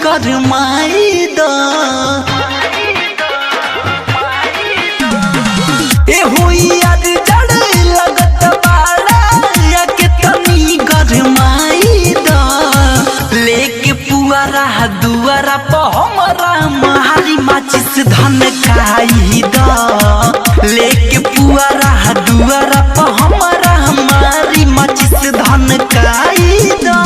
गरमाई द ए हुइया जड़ लगत बाड़ा या के तनी गरमाई द लेके पुआरा दुआरा प हमरा महारी माचिस धन खाई द लेके पुआरा दुआरा प हमरा हमारी माचिस धन खाई द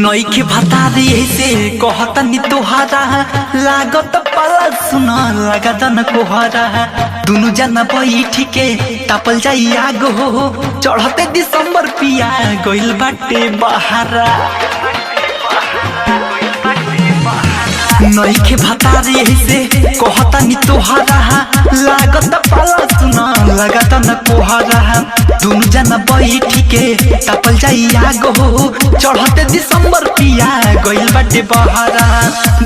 नई के बता दिए से कहता नी तोहारा लागत पाला सुना लागत न कोहरा दोनों जना बैठ के तापल जाई आग हो चढ़ते दिसंबर पिया गइल बाटे बहारा नई के बता दिए से कहता नी तोहारा लागत पाला सुना लागत न कोहरा दोनों जना बैठ के तापल जाई आग हो चढ़ते दिसंबर पिया गइल बाटे बहारा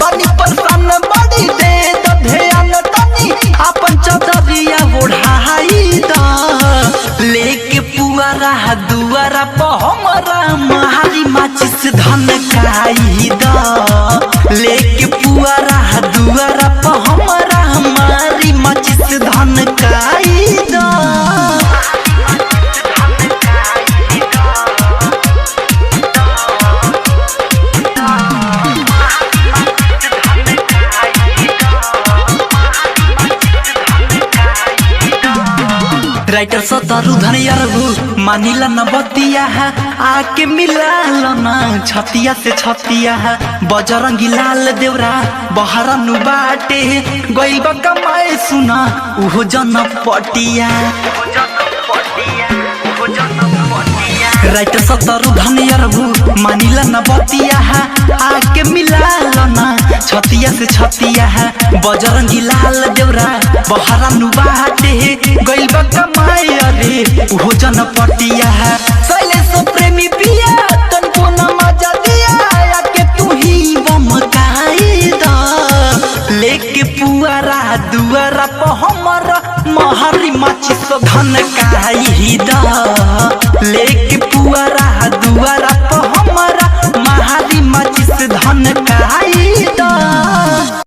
बानी परेशान बड़ी दे द ध्यान तनी अपन चदरिया ओढ़ाई द लेके पुआरा दुआरा प हमरा महारी माचिस धन खाई द लेके पुआरा दुआरा प हमरा हमारी माचिस धन खाई द राइटर सतरु धनियरबू मानिला न बतिया आके मिला लो न छतिया से छतिया बजरंगी लाल देवरा बहरा नु बाटे गइल बा कमाए सुना उहो जन पटिया राइटर सतरु धनियरबू मानिला न बतिया आके मिला लो न छतिया से छतिया बजरंगी लाल देवरा बहरा नु बाटे गइल बा कमाए अरे उहो जन पटिया शैलेश प्रेमी पिया तनको न मजा दिया आके तू ही बमकाई द लेके पुआरा दुआरा प हमरा महारी माचिस धन खाई द लेके पुआरा दुआरा